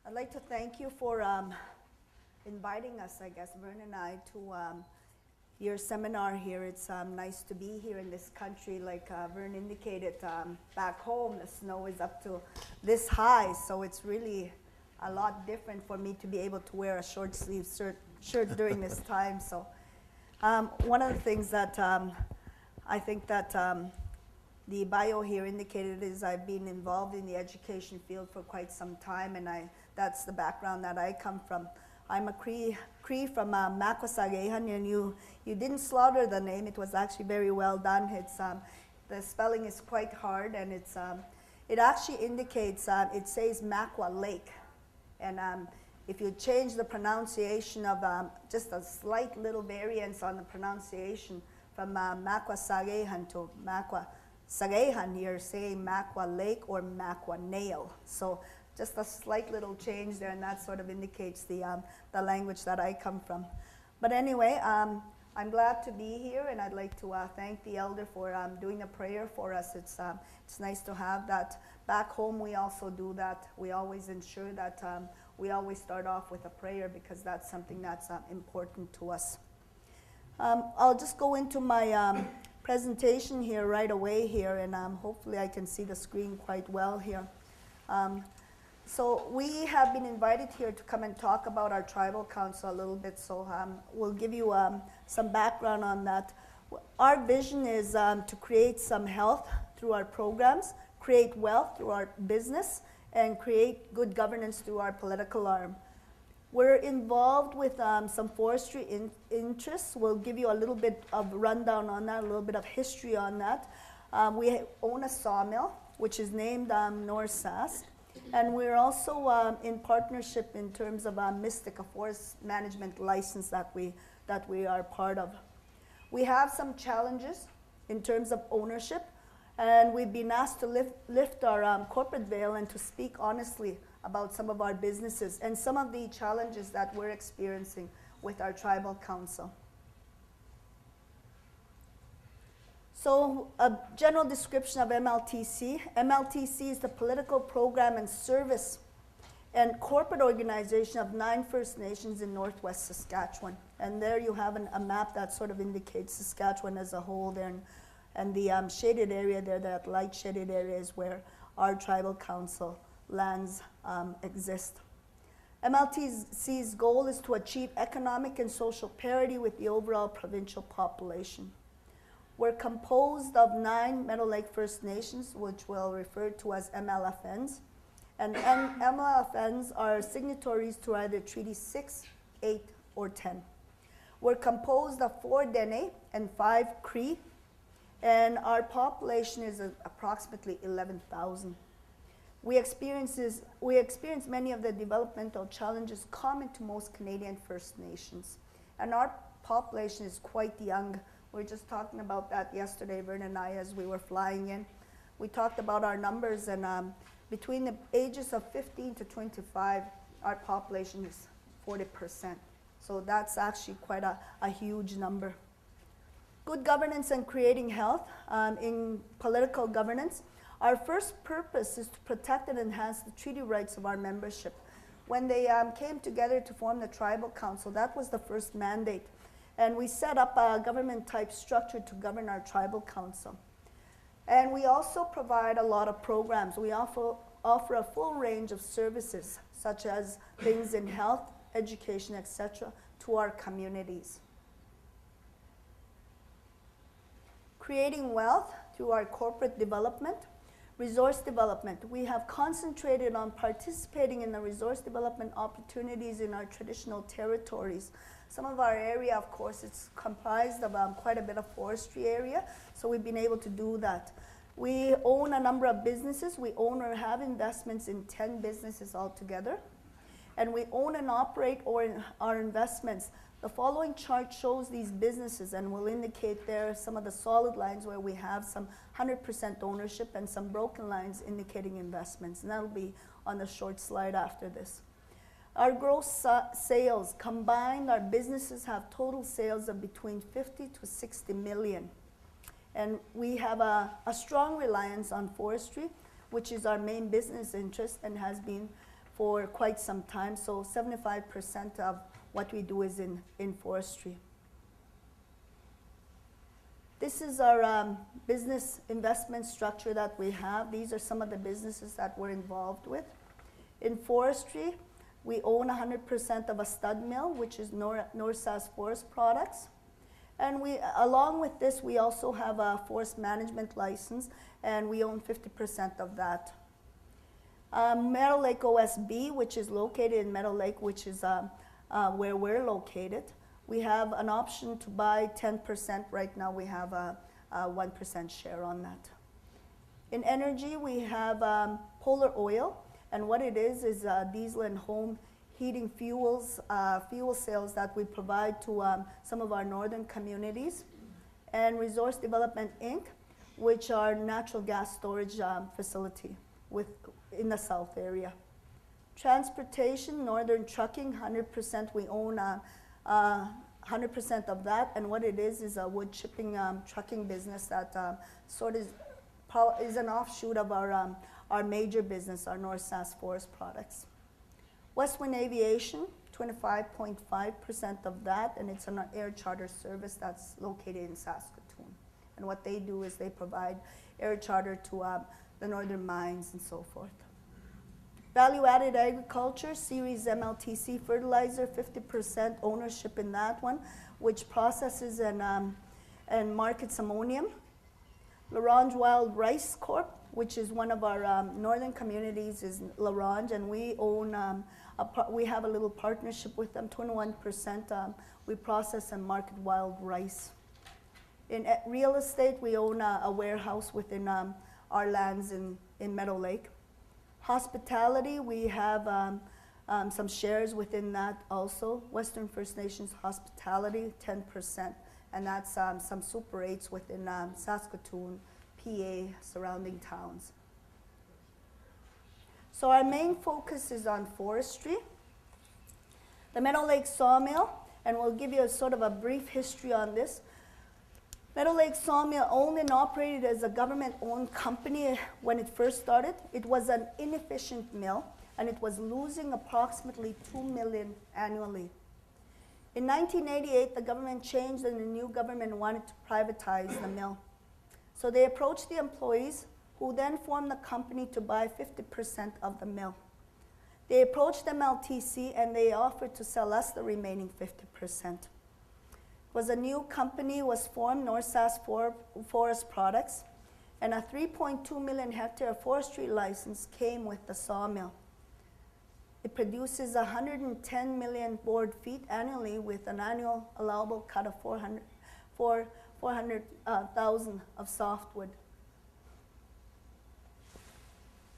I'd like to thank you for inviting us, I guess, Vern and I, to your seminar here. It's nice to be here in this country. Like Vern indicated, back home the snow is up to this high, so it's really a lot different for me to be able to wear a short sleeve shirt during this time. So one of the things that I think that the bio here indicated is I've been involved in the education field for quite some time, and that's the background that I come from. I'm a Cree from Makwasagehan, and you didn't slaughter the name. It was actually very well done. It's the spelling is quite hard, and it actually indicates it says Makwa Lake, and if you change the pronunciation of just a slight little variance on the pronunciation from Makwasagehan to Makwasagehan, you're saying Makwa Lake or Makwa Nail. So just a slight little change there, and that sort of indicates the language that I come from. But anyway, I'm glad to be here, and I'd like to thank the elder for doing a prayer for us. It's nice to have that. Back home, we also do that. We always ensure that we always start off with a prayer, because that's something that's important to us. I'll just go into my presentation here right away here, and hopefully I can see the screen quite well here. So we have been invited here to come and talk about our tribal council a little bit, so we'll give you some background on that. Our vision is to create some health through our programs, create wealth through our business, and create good governance through our political arm. We're involved with some forestry interests. We'll give you a little bit of rundown on that, a little bit of history on that. We own a sawmill, which is named North Sask. And we're also in partnership in terms of Mystic, a forest management license that we are part of. We have some challenges in terms of ownership, and we've been asked to lift our corporate veil and to speak honestly about some of our businesses and some of the challenges that we're experiencing with our tribal council. So a general description of MLTC. MLTC is the political program and service and corporate organization of 9 First Nations in Northwest Saskatchewan. And there you have a map that sort of indicates Saskatchewan as a whole there. And the shaded area there, that light shaded area, is where our tribal council lands exist. MLTC's goal is to achieve economic and social parity with the overall provincial population. We're composed of 9 Meadow Lake First Nations, which we'll refer to as MLFNs. And MLFNs are signatories to either Treaty 6, 8, or 10. We're composed of 4 Dene and 5 Cree, and our population is approximately 11,000. We experience many of the developmental challenges common to most Canadian First Nations. And our population is quite young. We were just talking about that yesterday, Vern and I, as we were flying in. We talked about our numbers, and between the ages of 15 to 25, our population is 40%. So that's actually quite a huge number. Good governance and creating health. In political governance, our first purpose is to protect and enhance the treaty rights of our membership. When they came together to form the tribal council, that was the first mandate. And we set up a government-type structure to govern our tribal council. And we also provide a lot of programs. We offer a full range of services, such as things in health, education, etc., to our communities. Creating wealth through our corporate development. Resource development. We have concentrated on participating in the resource development opportunities in our traditional territories. Some of our area, of course, it's comprised of quite a bit of forestry area, so we've been able to do that. We own a number of businesses. We own or have investments in 10 businesses altogether. And we own and operate our investments. The following chart shows these businesses and will indicate there some of the solid lines where we have some 100% ownership and some broken lines indicating investments. And that'll be on the short slide after this. Our gross sales combined, our businesses have total sales of between 50 to 60 million. And we have a strong reliance on forestry, which is our main business interest and has been for quite some time. So 75% of what we do is in forestry. This is our business investment structure that we have. These are some of the businesses that we're involved with. In forestry, we own 100% of a stud mill, which is Northsass Forest Products. And along with this, we also have a forest management license, and we own 50% of that. Meadow Lake OSB, which is located in Meadow Lake, which is where we're located. We have an option to buy 10%. Right now we have a 1% share on that. In energy, we have Polar Oil, and what it is diesel and home heating fuels, fuel sales that we provide to some of our northern communities. And Resource Development Inc., which are natural gas storage facility in the south area. Transportation, Northern Trucking, 100% we own 100% of that, and what it is a wood chipping trucking business that sort of is an offshoot of our major business, our Northsass Forest Products. Westwind Aviation, 25.5% of that, and it's an air charter service that's located in Saskatoon. And what they do is they provide air charter to the northern mines and so forth. Value-added agriculture, Series MLTC fertilizer, 50% ownership in that one, which processes and markets ammonium. Larange Wild Rice Corp., which is one of our northern communities, is Larange, and we own, we have a little partnership with them, 21%. We process and market wild rice. In real estate, we own a warehouse within our lands in Meadow Lake. Hospitality, we have some shares within that also. Western First Nations Hospitality, 10%, and that's some Super 8s within Saskatoon, PA, surrounding towns. So our main focus is on forestry. The Meadow Lake Sawmill, and we'll give you a sort of a brief history on this. Meadow Lake Sawmill, owned and operated as a government-owned company when it first started. It was an inefficient mill, and it was losing approximately $2 million annually. In 1988, the government changed, and the new government wanted to privatize the mill. So they approached the employees, who then formed the company to buy 50% of the mill. They approached MLTC, and they offered to sell us the remaining 50%. Was a new company was formed, Northsass Forest Products, and a 3.2 million hectare forestry license came with the sawmill. It produces 110 million board feet annually with an annual allowable cut of 400,000 of softwood.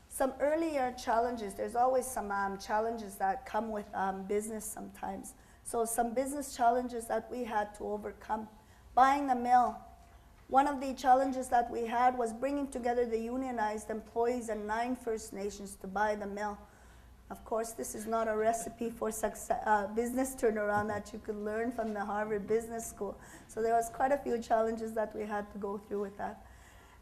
Some earlier challenges, there's always some challenges that come with business sometimes. So some business challenges that we had to overcome. Buying the mill. One of the challenges that we had was bringing together the unionized employees and 9 First Nations to buy the mill. Of course, this is not a recipe for business turnaround that you could learn from the Harvard Business School. So there was quite a few challenges that we had to go through with that.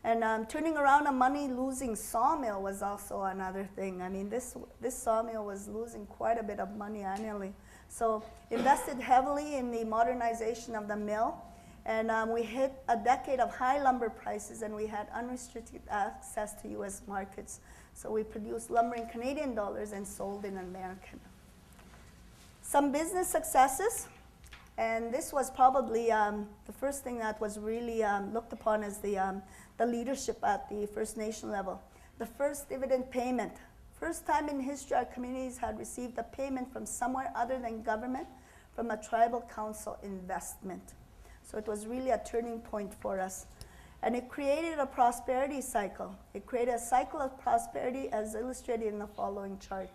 And turning around a money-losing sawmill was also another thing. I mean, this sawmill was losing quite a bit of money annually. So invested heavily in the modernization of the mill, and we hit a decade of high lumber prices, and we had unrestricted access to U.S. markets. So we produced lumber in Canadian dollars and sold in American. Some business successes, and this was probably the first thing that was really looked upon as the leadership at the First Nation level. The first dividend payment. First time in history our communities had received a payment from somewhere other than government, from a tribal council investment. So it was really a turning point for us. And it created a prosperity cycle. It created a cycle of prosperity as illustrated in the following chart.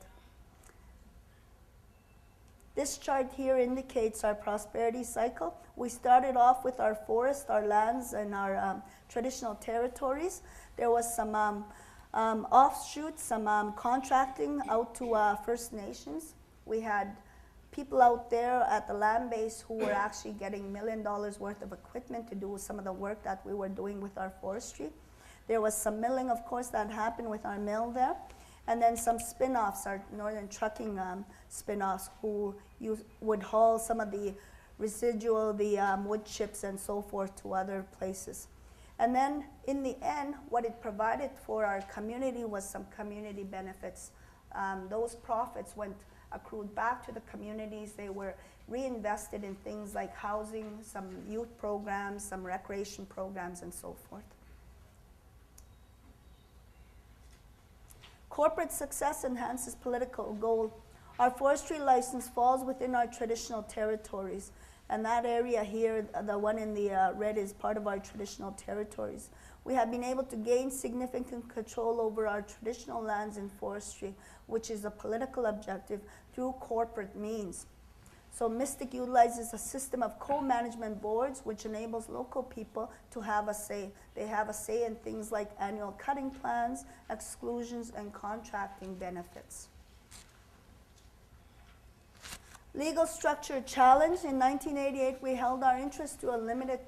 This chart here indicates our prosperity cycle. We started off with our forest, our lands, and our traditional territories. There was some offshoots, some contracting out to First Nations. We had people out there at the land base who were actually getting $1 million worth of equipment to do some of the work that we were doing with our forestry. There was some milling, of course, that happened with our mill there. And then some spin-offs are Northern Trucking spin-offs who would haul some of the residual, the wood chips and so forth to other places. And then in the end, what it provided for our community was some community benefits. Those profits accrued back to the communities. They were reinvested in things like housing, some youth programs, some recreation programs, and so forth. Corporate success enhances political goal. Our forestry license falls within our traditional territories, and that area here, the one in the red, is part of our traditional territories. We have been able to gain significant control over our traditional lands in forestry, which is a political objective, through corporate means. So Mystic utilizes a system of co-management boards, which enables local people to have a say. They have a say in things like annual cutting plans, exclusions, and contracting benefits. Legal structure challenge. In 1988, we held our interest to a limited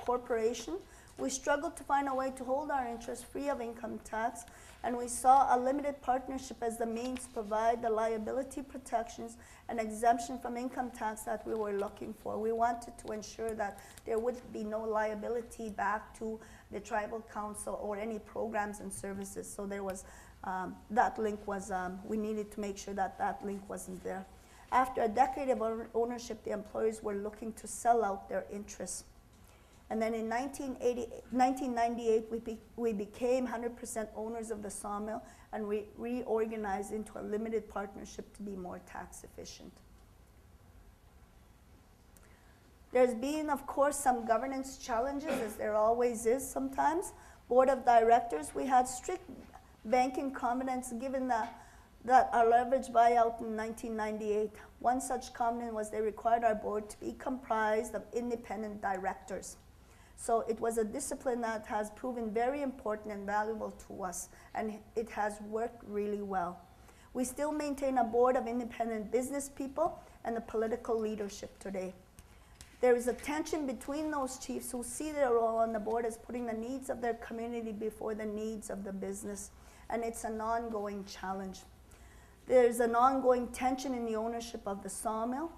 corporation. We struggled to find a way to hold our interest free of income tax, and we saw a limited partnership as the means to provide the liability protections and exemption from income tax that we were looking for. We wanted to ensure that there would be no liability back to the tribal council or any programs and services. So there was, that link was, we needed to make sure that that link wasn't there. After a decade of ownership, the employees were looking to sell out their interests. And then in 1998, we became 100% owners of the sawmill, and we reorganized into a limited partnership to be more tax efficient. There's been, of course, some governance challenges, as there always is sometimes. Board of directors, we had strict banking covenants given that our leverage buyout in 1998. One such covenant was they required our board to be comprised of independent directors. So it was a discipline that has proven very important and valuable to us, and it has worked really well. We still maintain a board of independent business people and the political leadership today. There is a tension between those chiefs who see their role on the board as putting the needs of their community before the needs of the business, and it's an ongoing challenge. There's an ongoing tension in the ownership of the sawmill.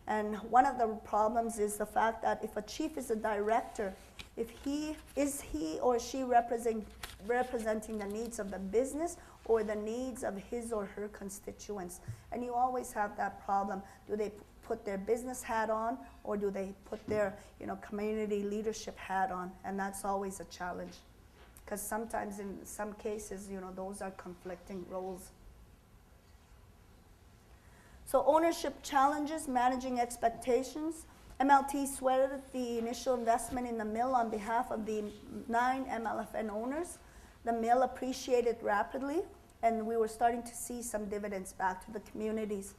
And one of the problems is the fact that if a chief is a director, is he or she representing the needs of the business or the needs of his or her constituents? And you always have that problem. Do they put their business hat on, or do they put their community leadership hat on? And that's always a challenge, because sometimes in some cases, those are conflicting roles. So ownership challenges, managing expectations. MLT sweated the initial investment in the mill on behalf of the 9 MLFN owners. The mill appreciated rapidly, and we were starting to see some dividends back to the communities.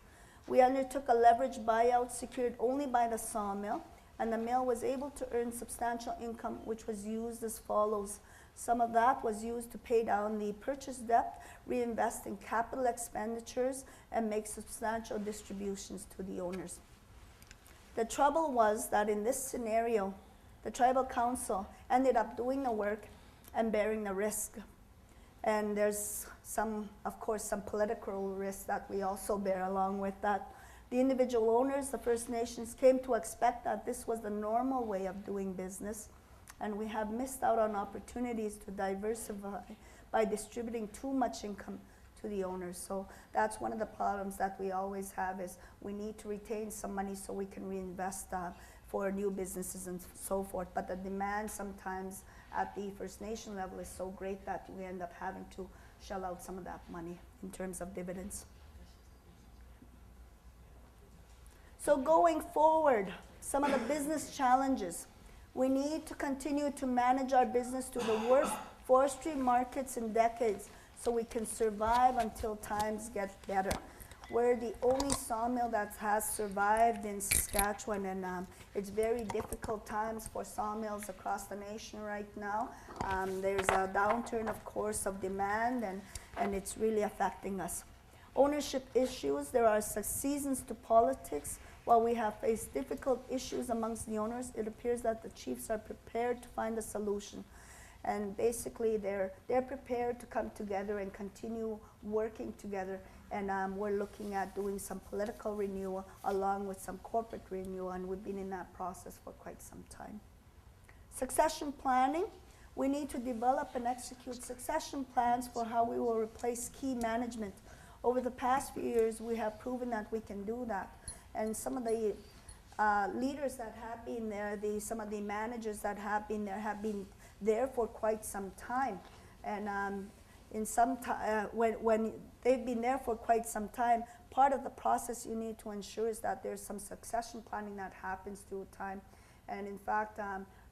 We undertook a leveraged buyout secured only by the sawmill, and the mill was able to earn substantial income, which was used as follows. Some of that was used to pay down the purchase debt, reinvest in capital expenditures, and make substantial distributions to the owners. The trouble was that in this scenario, the tribal council ended up doing the work and bearing the risk. And there's of course, some political risk that we also bear along with that. The individual owners, the First Nations, came to expect that this was the normal way of doing business, and we have missed out on opportunities to diversify by distributing too much income to the owners. So that's one of the problems that we always have, is we need to retain some money so we can reinvest for new businesses and so forth. But the demand sometimes at the First Nation level is so great that we end up having to shell out some of that money in terms of dividends. So going forward, some of the business challenges. We need to continue to manage our business through the worst forestry markets in decades so we can survive until times get better. We're the only sawmill that has survived in Saskatchewan, and it's very difficult times for sawmills across the nation right now. There's a downturn, of course, of demand, and it's really affecting us. Ownership issues, there are seasons to politics. While we have faced difficult issues amongst the owners, it appears that the chiefs are prepared to find a solution. And basically, they're prepared to come together and continue working together. And we're looking at doing some political renewal along with some corporate renewal, and we've been in that process for quite some time. Succession planning. We need to develop and execute succession plans for how we will replace key management. Over the past few years, we have proven that we can do that. And some of the leaders that have been there, some of the managers that have been there for quite some time. And when they've been there for quite some time, part of the process you need to ensure is that there's some succession planning that happens through time. And in fact,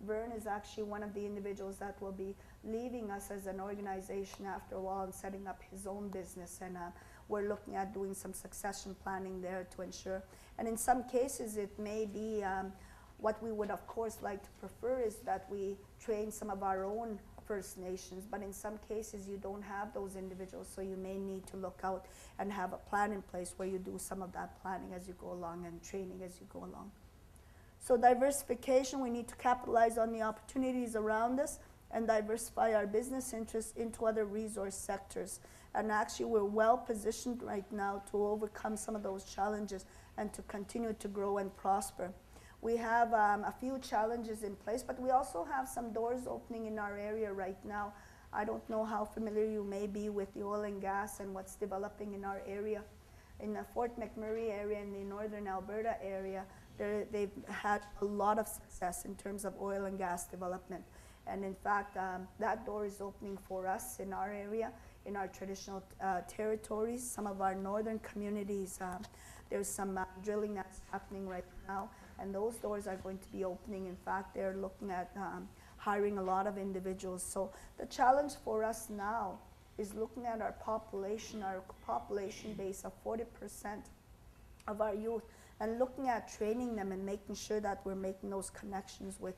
Vern is actually one of the individuals that will be leaving us as an organization after a while and setting up his own business. And we're looking at doing some succession planning there to ensure. And in some cases, it may be what we would, of course, like to prefer is that we train some of our own First Nations, but in some cases you don't have those individuals, so you may need to look out and have a plan in place where you do some of that planning as you go along and training as you go along. So diversification, we need to capitalize on the opportunities around us and diversify our business interests into other resource sectors. And actually we're well positioned right now to overcome some of those challenges and to continue to grow and prosper. We have a few challenges in place, but we also have some doors opening in our area right now. I don't know how familiar you may be with the oil and gas and what's developing in our area. In the Fort McMurray area, in the northern Alberta area, they've had a lot of success in terms of oil and gas development. And in fact, that door is opening for us in our area, in our traditional territories. Some of our northern communities, there's some drilling that's happening right now, and those doors are going to be opening. In fact, they're looking at hiring a lot of individuals. So the challenge for us now is looking at our population base of 40% of our youth, and looking at training them and making sure that we're making those connections with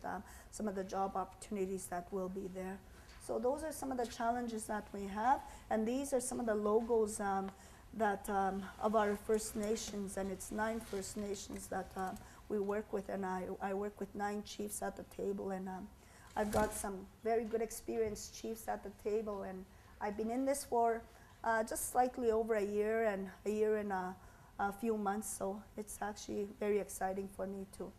some of the job opportunities that will be there. So those are some of the challenges that we have, and these are some of the logos of our First Nations, and it's 9 First Nations that we work with, and I work with 9 chiefs at the table, and I've got some very good experienced chiefs at the table, and I've been in this for just slightly over a year and a few months, so it's actually very exciting for me to